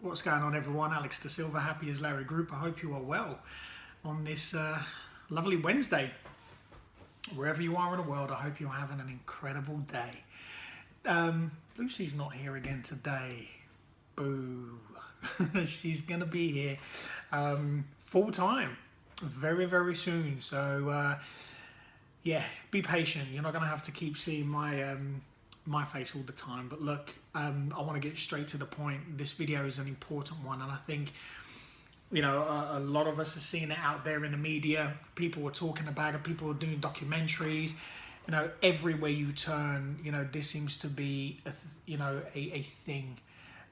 What's going on, everyone? Alex De Silva, happy as Larry Group. I hope you are well on this lovely Wednesday. Wherever you are in the world, I hope you're having an incredible day. Lucy's not here again today. Boo. She's going to be here full time very, very soon. So, yeah, be patient. You're not going to have to keep seeing my face all the time. But look, I want to get straight to the point. This video is an important one, and I think, you know, a lot of us are seeing it out there in the media. People are talking about it. People are doing documentaries. You know, everywhere you turn, you know, this seems to be a thing,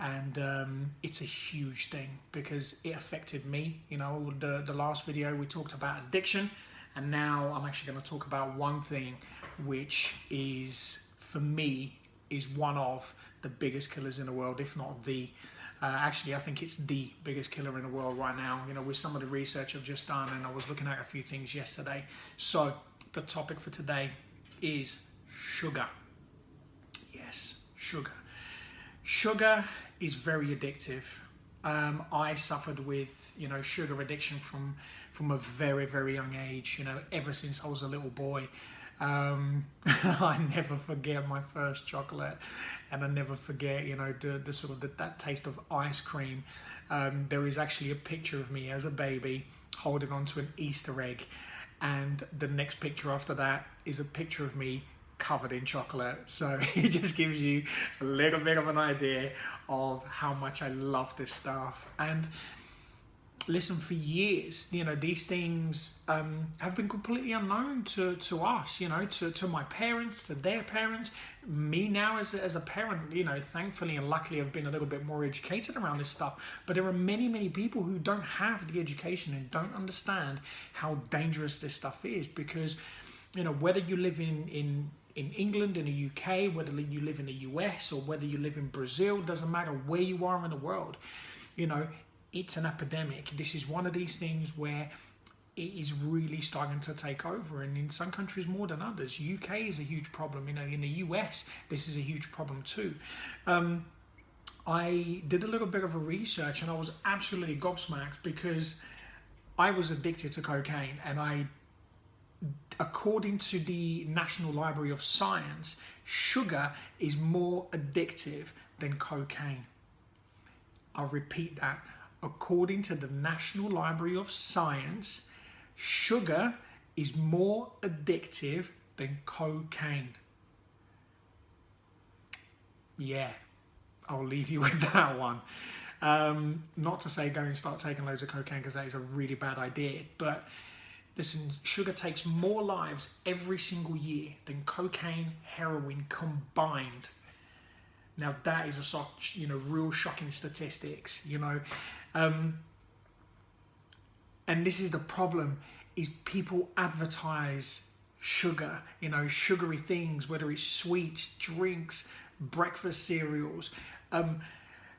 and it's a huge thing because it affected me. You know, the last video we talked about addiction, and now I'm actually going to talk about one thing which is, for me, is one of the biggest killers in the world, if not the. Actually, I think it's the biggest killer in the world right now, you know, with some of the research I've just done, and I was looking at a few things yesterday. So the topic for today is sugar. Yes, sugar. Sugar is very addictive. I suffered with, you know, sugar addiction from a very, very young age, you know, ever since I was a little boy. I never forget my first chocolate, and I never forget, you know, the sort of that taste of ice cream. There is actually a picture of me as a baby holding onto an Easter egg, and the next picture after that is a picture of me covered in chocolate. So it just gives you a little bit of an idea of how much I love this stuff. And listen, for years, you know, these things have been completely unknown to us, you know, to my parents, to their parents. Me now as a parent, you know, thankfully and luckily I've been a little bit more educated around this stuff. But there are many, many people who don't have the education and don't understand how dangerous this stuff is, because, you know, whether you live in England, in the UK, whether you live in the US, or whether you live in Brazil, doesn't matter where you are in the world, you know, it's an epidemic. This is one of these things where it is really starting to take over, and in some countries more than others. UK is a huge problem. You know, in the US, this is a huge problem too. I did a little bit of a research, and I was absolutely gobsmacked because I was addicted to cocaine, and according to the National Library of Science, sugar is more addictive than cocaine. I'll repeat that. According to the National Library of Science, sugar is more addictive than cocaine. Yeah, I'll leave you with that one. Not to say go and start taking loads of cocaine, because that is a really bad idea. But listen, sugar takes more lives every single year than cocaine, heroin combined. Now that is real shocking statistics, you know. And this is the problem, is people advertise sugar, you know, sugary things, whether it's sweets, drinks, breakfast cereals,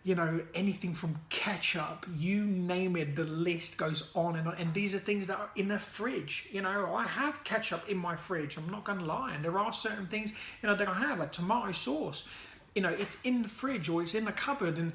you know, anything from ketchup, you name it, the list goes on and on. And these are things that are in the fridge. You know, I have ketchup in my fridge, I'm not going to lie. And there are certain things, you know, that I have, like tomato sauce. You know, it's in the fridge or it's in the cupboard, and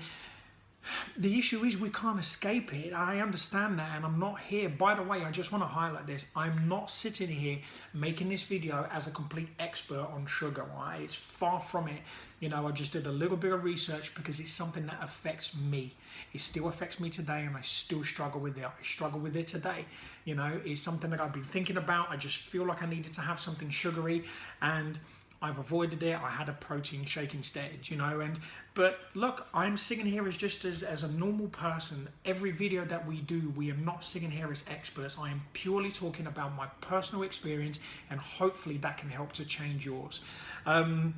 the issue is we can't escape it. I understand that, and I'm not here. By the way, I just want to highlight this. I'm not sitting here making this video as a complete expert on sugar, right? It's far from it. You know, I just did a little bit of research because it's something that affects me. It still affects me today, and I still struggle with it. I struggle with it today. You know, it's something that I've been thinking about. I just feel like I needed to have something sugary, and I've avoided it. I had a protein shake instead, you know. But look, I'm sitting here as a normal person. Every video that we do, we are not sitting here as experts. I am purely talking about my personal experience, and hopefully that can help to change yours. But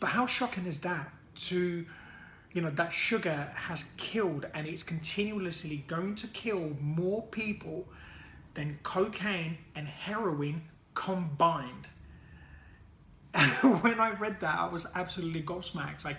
how shocking is that, to, you know, that sugar has killed, and it's continuously going to kill more people than cocaine and heroin combined. When I read that, I was absolutely gobsmacked. I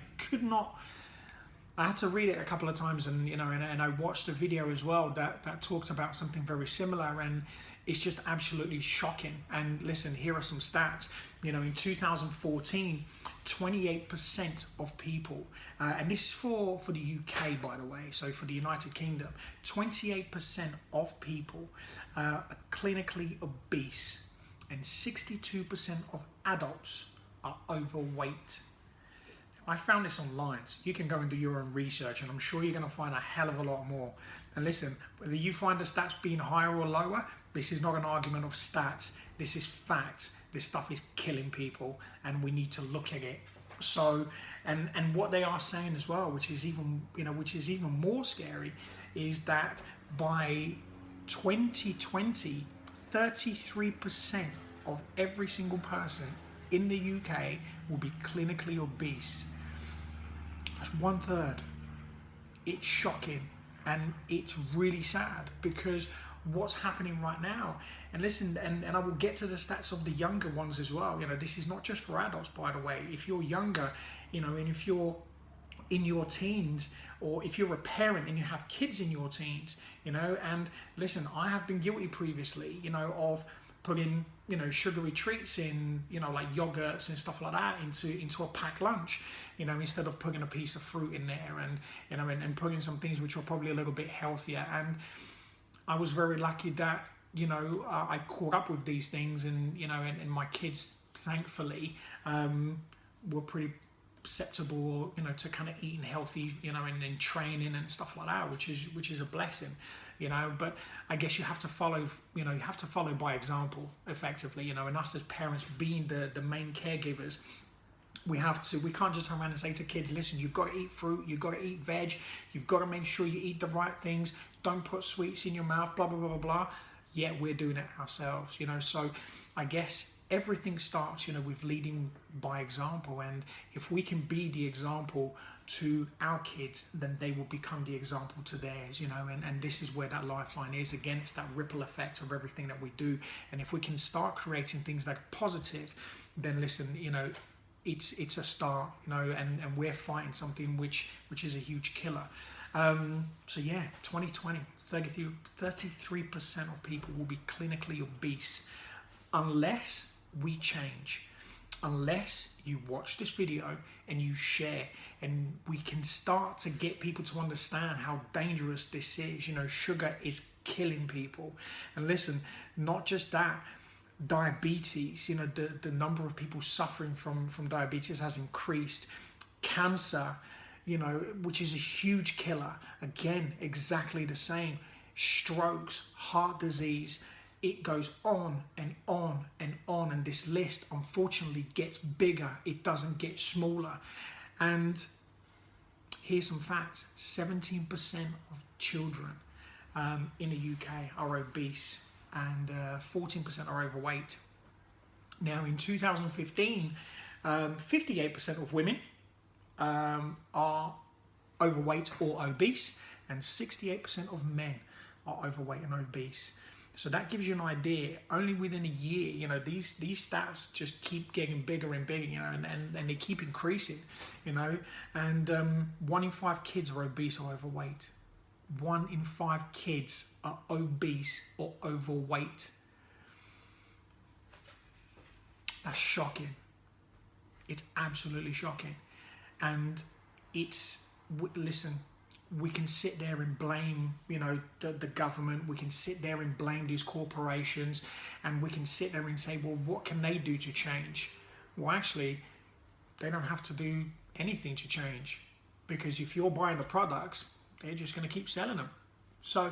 had to read it a couple of times, and you know, and I watched a video as well that talks about something very similar, and it's just absolutely shocking. And listen, here are some stats. You know, in 2014, 28% of people, and this is for the UK, by the way, so for the United Kingdom, 28% of people are clinically obese, and 62% of adults are overweight. I found this online, so you can go and do your own research, and I'm sure you're going to find a hell of a lot more. And listen, whether you find the stats being higher or lower, this is not an argument of stats. This is fact. This stuff is killing people, and we need to look at it. So, and what they are saying as well, which is even, you know, which is even more scary, is that by 2020, 33% of every single person in the UK will be clinically obese. That's 1/3. It's shocking, and it's really sad, because what's happening right now, and listen, and I will get to the stats of the younger ones as well. You know, this is not just for adults, by the way. If you're younger, you know, and if you're in your teens, or if you're a parent and you have kids in your teens, you know, and listen, I have been guilty previously, you know, of putting, you know, sugary treats in, you know, like yogurts and stuff like that into a packed lunch, you know, instead of putting a piece of fruit in there, and, you know, and putting some things which are probably a little bit healthier. And I was very lucky that, you know, I caught up with these things, and, you know, and my kids, thankfully, were pretty acceptable, you know, to kind of eating healthy, you know, and training and stuff like that, which is a blessing, you know. But I guess you have to follow, you know, you have to follow by example, effectively, you know. And us as parents, being the main caregivers, we can't just turn around and say to kids, listen, you've got to eat fruit, you've got to eat veg, you've got to make sure you eat the right things, don't put sweets in your mouth, blah, blah, blah, blah, blah. Yet we're doing it ourselves, you know. So I guess everything starts, you know, with leading by example. And if we can be the example to our kids, then they will become the example to theirs, you know. And this is where that lifeline is. Again, it's that ripple effect of everything that we do. And if we can start creating things that are positive, then listen, you know, it's a start, you know, and we're fighting something which is a huge killer. So yeah, 2020, 33% of people will be clinically obese, unless we change, unless you watch this video and you share, and we can start to get people to understand how dangerous this is. You know, sugar is killing people. And listen, not just that, diabetes, you know, the number of people suffering from diabetes has increased. Cancer, you know, which is a huge killer, again, exactly the same. Strokes, heart disease, it goes on and on and on, and this list unfortunately gets bigger, it doesn't get smaller. And here's some facts: 17% of children in the UK are obese, and 14% are overweight. Now in 2015, 58% of women are overweight or obese, and 68% of men are overweight and obese. So that gives you an idea. Only within a year, you know, these stats just keep getting bigger and bigger, you know, and they keep increasing, you know. And 1 in 5 kids are obese or overweight. 1 in 5 kids are obese or overweight. That's shocking. It's absolutely shocking. And it's, listen, we can sit there and blame, you know, the government. We can sit there and blame these corporations, and we can sit there and say, well, what can they do to change? Well, actually, they don't have to do anything to change, because if you're buying the products, they're just going to keep selling them. So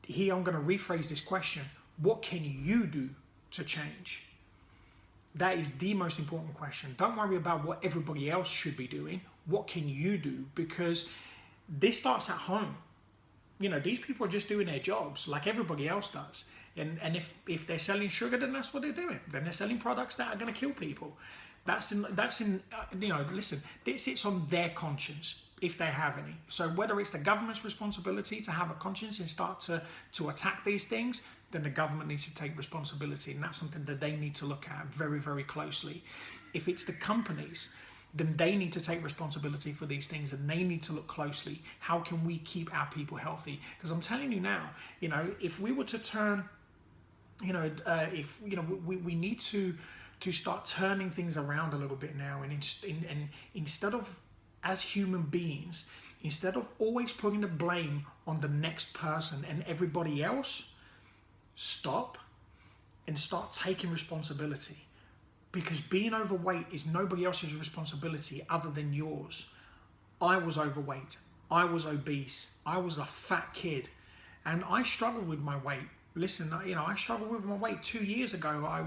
here I'm going to rephrase this question: what can you do to change? That is the most important question. Don't worry about what everybody else should be doing. What can you do? Because this starts at home. You know, these people are just doing their jobs like everybody else does. And if they're selling sugar, then that's what they're doing. Then they're selling products that are going to kill people. That's in you know, listen, this sits on their conscience, if they have any. So whether it's the government's responsibility to have a conscience and start to attack these things, then the government needs to take responsibility, and that's something that they need to look at very, very closely. If it's the companies, then they need to take responsibility for these things, and they need to look closely. How can we keep our people healthy? Because I'm telling you now, if we were to turn, we need to start turning things around a little bit now, and instead of, as human beings, instead of always putting the blame on the next person and everybody else, stop and start taking responsibility. Because being overweight is nobody else's responsibility other than yours. I was overweight. I was obese. I was a fat kid. And I struggled with my weight. Listen, I struggled with my weight 2 years ago. I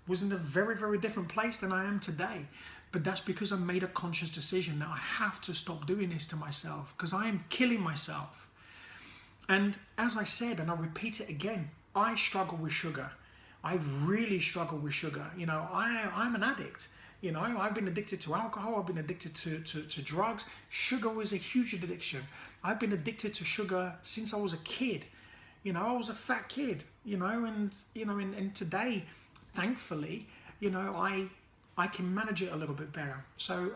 was in a very, very different place than I am today. But that's because I made a conscious decision that I have to stop doing this to myself, because I am killing myself. And as I said, and I'll repeat it again, I struggle with sugar. I really struggle with sugar. I'm an addict. I've been addicted to alcohol. I've been addicted to drugs. Sugar was a huge addiction. I've been addicted to sugar since I was a kid. I was a fat kid, and today, thankfully, I can manage it a little bit better. So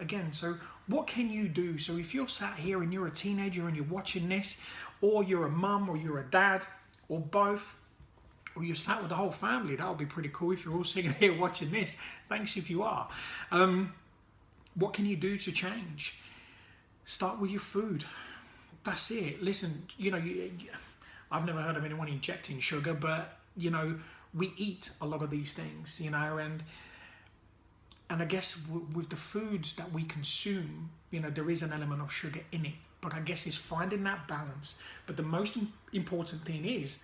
what can you do? So if you're sat here and you're a teenager and you're watching this, or you're a mum or you're a dad or both, or you're sat with the whole family, that would be pretty cool if you're all sitting here watching this. Thanks if you are. What can you do to change? Start with your food. That's it. Listen, I've never heard of anyone injecting sugar, but we eat a lot of these things, and I guess with the foods that we consume, there is an element of sugar in it. But I guess it's finding that balance. But the most important thing is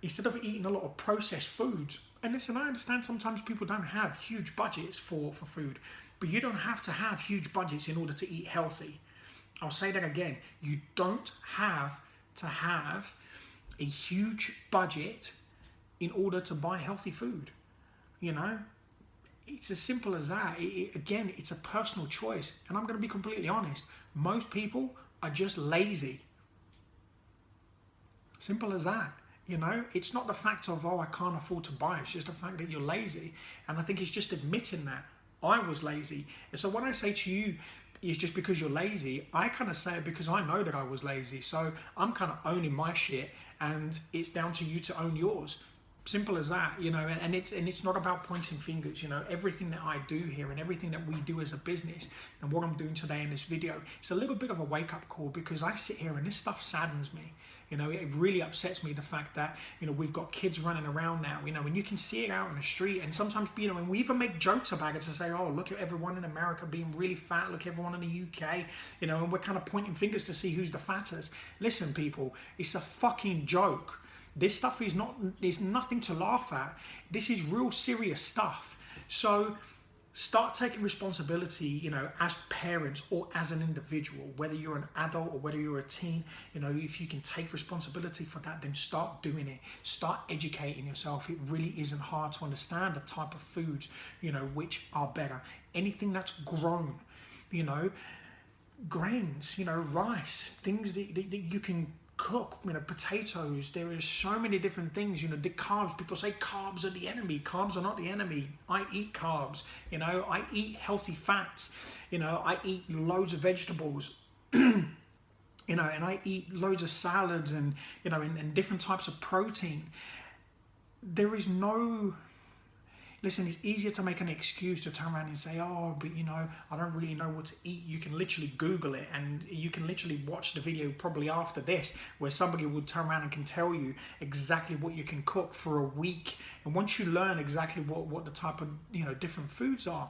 instead of eating a lot of processed food, and listen, I understand sometimes people don't have huge budgets for food, but you don't have to have huge budgets in order to eat healthy. I'll say that again. You don't have to have a huge budget in order to buy healthy food. It's as simple as that. Again, it's a personal choice. And I'm going to be completely honest. Most people are just lazy. Simple as that. It's not the fact of, I can't afford to buy it. It's just the fact that you're lazy. And I think it's just admitting that I was lazy. And so when I say to you, it's just because you're lazy, I kind of say it because I know that I was lazy. So I'm kind of owning my shit, and it's down to you to own yours. Simple as that, and it's not about pointing fingers. Everything that I do here and everything that we do as a business, and what I'm doing today in this video, it's a little bit of a wake-up call, because I sit here and this stuff saddens me. It really upsets me, the fact that we've got kids running around now, and you can see it out in the street, and sometimes and we even make jokes about it to say, oh, look at everyone in America being really fat, look at everyone in the UK, and we're kind of pointing fingers to see who's the fattest. Listen, people, it's a fucking joke. This stuff is nothing to laugh at. This is real serious stuff. So start taking responsibility, as parents or as an individual, whether you're an adult or whether you're a teen, if you can take responsibility for that, then start doing it. Start educating yourself. It really isn't hard to understand the type of foods, which are better. Anything that's grown, grains, rice, things that you can cook, potatoes. There is so many different things. The carbs, people say carbs are the enemy. Carbs are not the enemy. I eat carbs. I eat healthy fats. I eat loads of vegetables. And I eat loads of salads and and different types of protein. There is no. Listen, it's easier to make an excuse to turn around and say, oh, but I don't really know what to eat. You can literally Google it, and you can literally watch the video probably after this, where somebody will turn around and can tell you exactly what you can cook for a week. And once you learn exactly what the type of different foods are,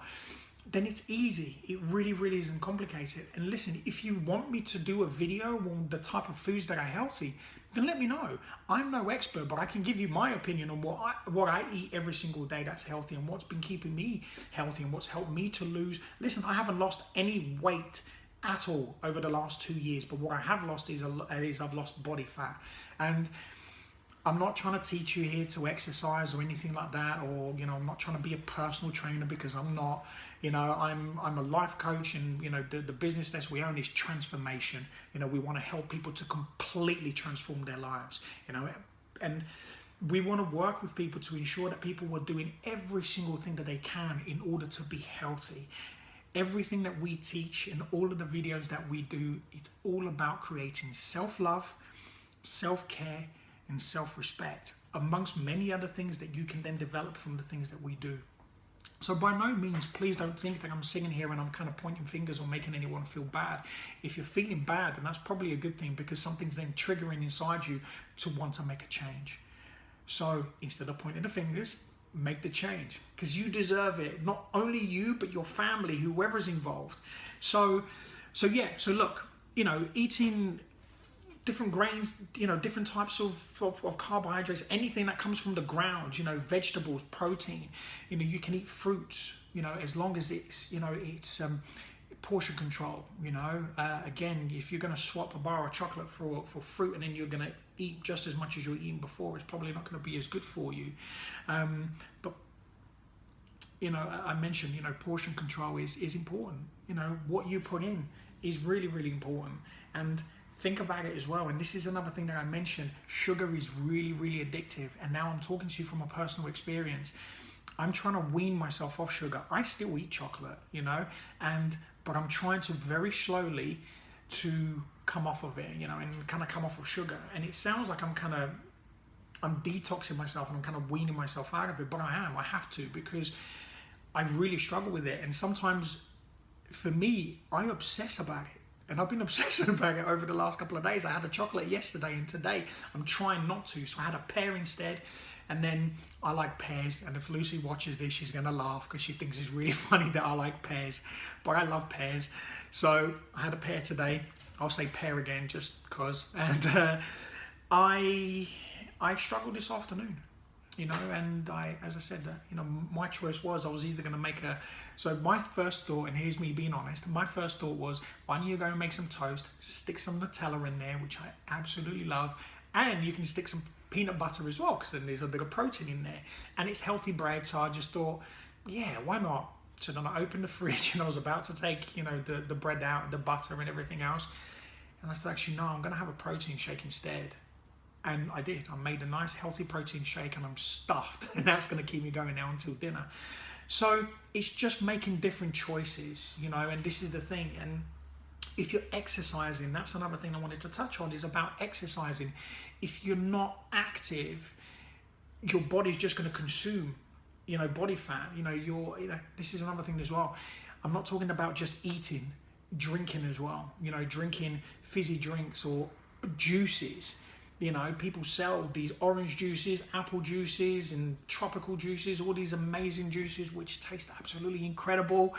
then it's easy. It really, really isn't complicated. And listen, if you want me to do a video on the type of foods that are healthy, then let me know. I'm no expert, but I can give you my opinion on what I eat every single day that's healthy, and what's been keeping me healthy, and what's helped me to lose. Listen, I haven't lost any weight at all over the last 2 years, but what I have lost is I've lost body fat. And I'm not trying to teach you here to exercise or anything like that, or I'm not trying to be a personal trainer, because I'm not. I'm a life coach, and the business that we own is transformation. We want to help people to completely transform their lives. And We want to work with people to ensure that people are doing every single thing that they can in order to be healthy. Everything that we teach and all of the videos that we do, it's all about creating self-love, self-care, and self-respect, amongst many other things that you can then develop from the things that we do. So by no means, please don't think that I'm sitting here and I'm kind of pointing fingers or making anyone feel bad. If you're feeling bad, then that's probably a good thing, because something's then triggering inside you to want to make a change. So instead of pointing the fingers, make the change, because you deserve it. Not only you, but your family, whoever's involved. So look, eating different grains, different types of carbohydrates, anything that comes from the ground, vegetables, protein, you can eat fruits, as long as it's, it's portion control, again, if you're going to swap a bar of chocolate for fruit and then you're going to eat just as much as you were eating before, it's probably not going to be as good for you. But I mentioned, portion control is important. What you put in is really, really important. And think about it as well, and this is another thing that I mentioned, sugar is really, really addictive. And now I'm talking to you from a personal experience. I'm trying to wean myself off sugar. I still eat chocolate, but I'm trying to very slowly to come off of it, and kind of come off of sugar. And it sounds like I'm detoxing myself and I'm kind of weaning myself out of it, but I have to, because I really struggle with it. And sometimes for me, I obsess about it. And I've been obsessing about it over the last couple of days. I had a chocolate yesterday, and today I'm trying not to. So I had a pear instead. And then I like pears. And if Lucy watches this, she's going to laugh, because she thinks it's really funny that I like pears. But I love pears. So I had a pear today. I'll say pear again just because. And I struggled this afternoon. And as I said, my choice was, I was either going to make so my first thought, and here's me being honest, my first thought was, why don't you go and make some toast, stick some Nutella in there, which I absolutely love, and you can stick some peanut butter as well, because then there's a bit of protein in there, and it's healthy bread. So I just thought, yeah, why not? So then I opened the fridge, and I was about to take, the bread out, the butter and everything else, and I thought, actually, no, I'm going to have a protein shake instead. And I did. I made a nice healthy protein shake, and I'm stuffed. And that's going to keep me going now until dinner. So it's just making different choices, and this is the thing. And if you're exercising, that's another thing I wanted to touch on, is about exercising. If you're not active, your body's just going to consume, body fat. This is another thing as well. I'm not talking about just eating, drinking as well. Drinking fizzy drinks or juices. People sell these orange juices, apple juices, and tropical juices, all these amazing juices which taste absolutely incredible.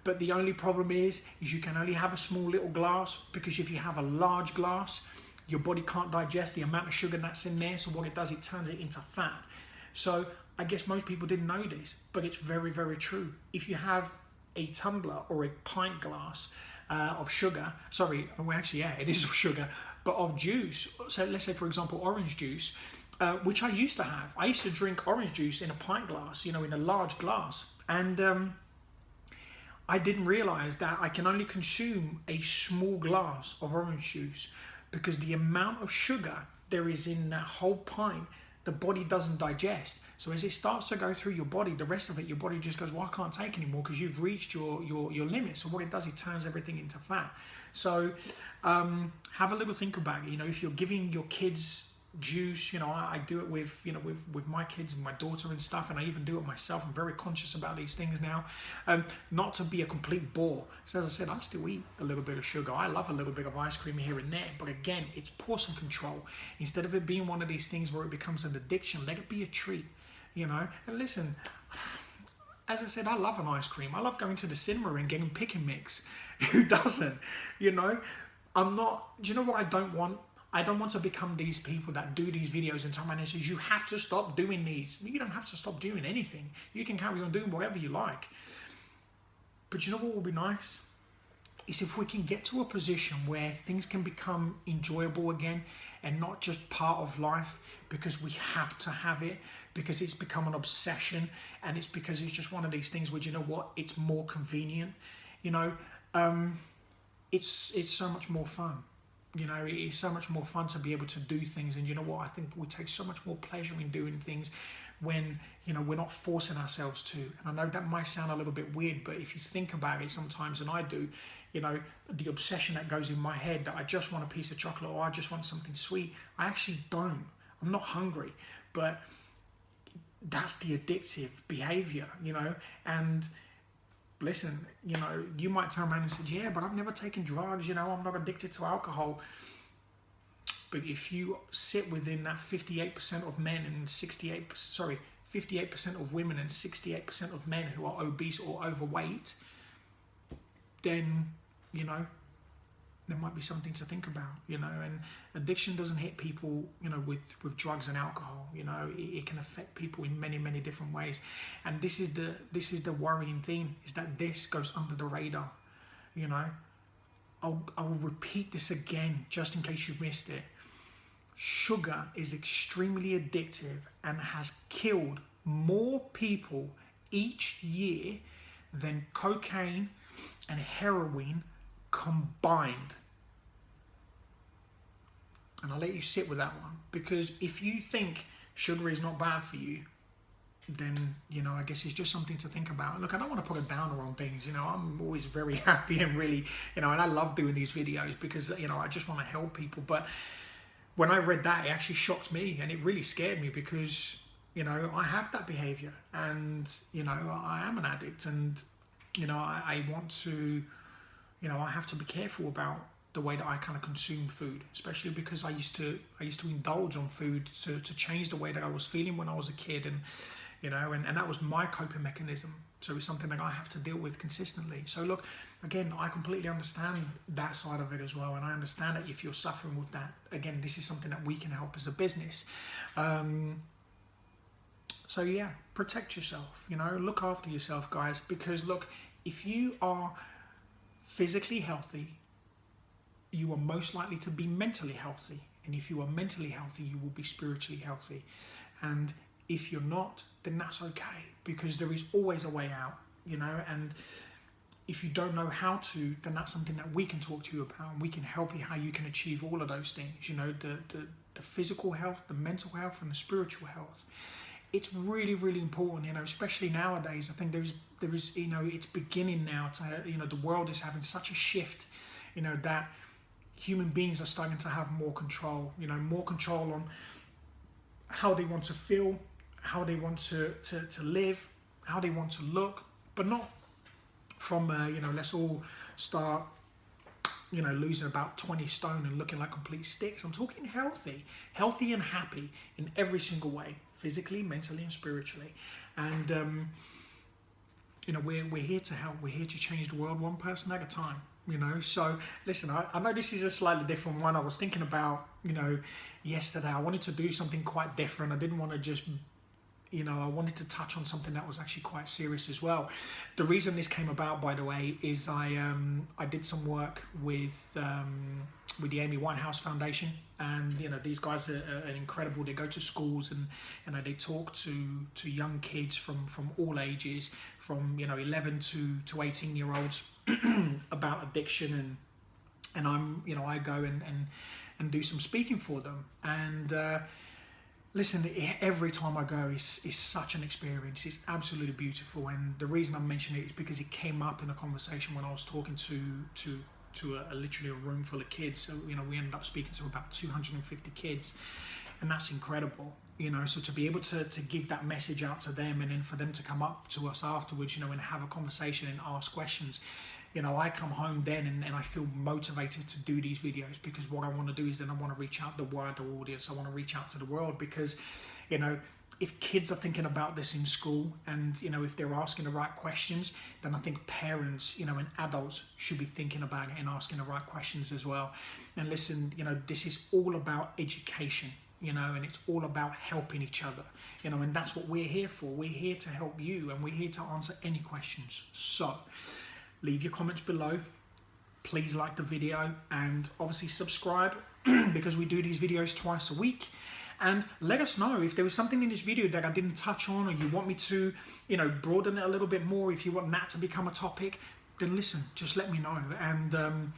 But the only problem is you can only have a small little glass, because if you have a large glass, your body can't digest the amount of sugar that's in there. So what it does, it turns it into fat. So I guess most people didn't know this, but it's very, very true. If you have a tumbler or a pint glass of sugar, it is of sugar, but of juice. So let's say, for example, orange juice, which I used to have. I used to drink orange juice in a pint glass, in a large glass. And I didn't realize that I can only consume a small glass of orange juice, because the amount of sugar there is in that whole pint, the body doesn't digest. So as it starts to go through your body, the rest of it, your body just goes, well, I can't take anymore, because you've reached your limit. So what it does, it turns everything into fat. So have a little think about it. If you're giving your kids juice, I do it with, with my kids and my daughter and stuff, and I even do it myself. I'm very conscious about these things now, not to be a complete bore. So as I said, I still eat a little bit of sugar. I love a little bit of ice cream here and there, but again, it's portion control. Instead of it being one of these things where it becomes an addiction, let it be a treat, And listen, as I said, I love an ice cream. I love going to the cinema and getting pick and mix. Who doesn't? I'm not, do you know what I don't want? I don't want to become these people that do these videos and someone says, you have to stop doing these. You don't have to stop doing anything. You can carry on doing whatever you like. But you know what will be nice? Is if we can get to a position where things can become enjoyable again and not just part of life because we have to have it, because it's become an obsession, and it's because it's just one of these things where, you know what, it's more convenient. It's so much more fun. You know, it is so much more fun to be able to do things. And you know what? I think we take so much more pleasure in doing things when, you know, we're not forcing ourselves to. And I know that might sound a little bit weird, but if you think about it sometimes, and I do, you know, the obsession that goes in my head that I just want a piece of chocolate or I just want something sweet, I actually don't. I'm not hungry, but that's the addictive behavior, you know. And listen, you know, you might turn around and say, yeah, but I've never taken drugs, you know, I'm not addicted to alcohol. But if you sit within that 58% of men and 58% of women and 68% of men who are obese or overweight, then, you know, there might be something to think about, you know. And addiction doesn't hit people, you know, with drugs and alcohol. You know, it can affect people in many, many different ways. And this is the worrying thing, is that this goes under the radar. You know, I'll repeat this again just in case you missed it. Sugar is extremely addictive and has killed more people each year than cocaine and heroin combined. And I'll let you sit with that one, because if you think sugar is not bad for you, then, you know, I guess it's just something to think about. Look, I don't want to put a downer on things, you know. I'm always very happy and really, you know, and I love doing these videos because, you know, I just want to help people. But when I read that, it actually shocked me and it really scared me, because, you know, I have that behavior and, you know, I am an addict, and, you know, I want to, you know, I have to be careful about the way that I kind of consume food, especially because I used to indulge on food to change the way that I was feeling when I was a kid, and, you know, and that was my coping mechanism. So it's something that I have to deal with consistently. So look, again, I completely understand that side of it as well, and I understand that if you're suffering with that, again, this is something that we can help as a business. So yeah, protect yourself, you know, look after yourself, guys, because look, if you are physically healthy, you are most likely to be mentally healthy. And if you are mentally healthy, you will be spiritually healthy. And if you're not, then that's okay, because there is always a way out, you know. And if you don't know how to, then that's something that we can talk to you about, and we can help you how you can achieve all of those things, you know, the physical health, the mental health, and the spiritual health. It's really, really important, you know, especially nowadays. I think there is, you know, it's beginning now to, you know, the world is having such a shift, you know, that human beings are starting to have more control, you know, more control on how they want to feel, how they want to live, how they want to look, but not from, you know, let's all start, you know, losing about 20 stone and looking like complete sticks. I'm talking healthy and happy in every single way, physically, mentally, and spiritually. And, you know, we're here to help. We're here to change the world one person at a time, you know. So listen, I know this is a slightly different one. I was thinking about, you know, yesterday, I wanted to do something quite different. I didn't want to just, you know, I wanted to touch on something that was actually quite serious as well. The reason this came about, by the way, is I did some work with the Winehouse Foundation, and, you know, these guys are incredible. They go to schools and they talk to young kids from all ages, from, you know, 11 to 18-year-olds about addiction, and I'm, you know, I go and do some speaking for them. And listen, every time I go, it's such an experience. It's absolutely beautiful. And the reason I'm mentioning it is because it came up in a conversation when I was talking to literally a room full of kids. So, you know, we ended up speaking to about 250 kids, and that's incredible, you know. So to be able to give that message out to them, and then for them to come up to us afterwards, you know, and have a conversation and ask questions, you know, I come home then and I feel motivated to do these videos, because what I want to do is then I want to reach out to the wider audience. I want to reach out to the world, because, you know, if kids are thinking about this in school, and, you know, if they're asking the right questions, then I think parents, you know, and adults should be thinking about it and asking the right questions as well. And listen, you know, this is all about education, you know, and it's all about helping each other, you know, and that's what we're here for. We're here to help you, and we're here to answer any questions. So leave your comments below. Please like the video, and obviously subscribe because we do these videos twice a week. And let us know if there was something in this video that I didn't touch on, or you want me to, you know, broaden it a little bit more. If you want that to become a topic, then listen, just let me know. And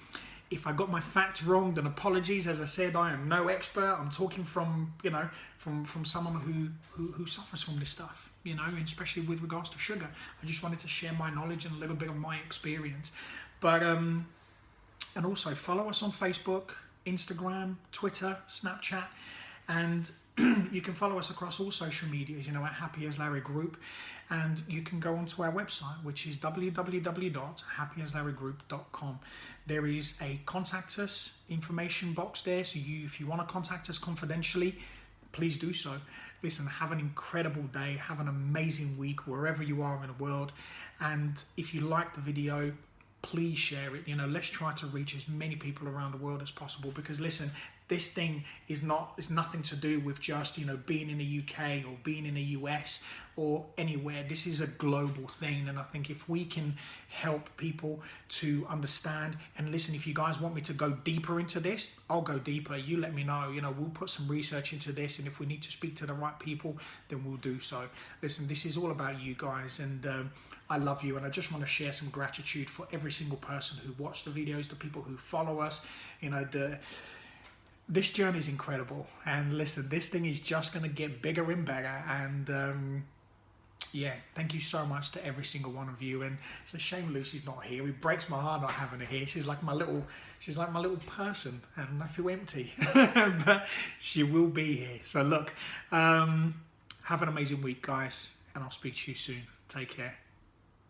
If I got my facts wrong, then apologies. As I said, I am no expert. I'm talking from, you know, from someone who suffers from this stuff, you know, and especially with regards to sugar. I just wanted to share my knowledge and a little bit of my experience. But and also follow us on Facebook, Instagram, Twitter, Snapchat, and you can follow us across all social medias, you know, at Happy as Larry Group. And you can go onto our website, which is www.happyaslarrygroup.com. There is a contact us information box there. So if you want to contact us confidentially, please do so. Listen, have an incredible day. Have an amazing week wherever you are in the world. And if you like the video, please share it. You know, let's try to reach as many people around the world as possible, because listen, this thing is nothing to do with just, you know, being in the UK or being in the US or anywhere. This is a global thing, and I think if we can help people to understand, and listen, if you guys want me to go deeper into this, I'll go deeper. You let me know. You know, we'll put some research into this, and if we need to speak to the right people, then we'll do so. Listen, this is all about you guys, and I love you, and I just want to share some gratitude for every single person who watched the videos, the people who follow us. You know, this journey is incredible, and listen, this thing is just going to get bigger and better. And yeah, thank you so much to every single one of you. And it's a shame Lucy's not here. It breaks my heart not having her here. She's like my little person, and I feel empty. But she will be here. So look, have an amazing week, guys, and I'll speak to you soon. Take care.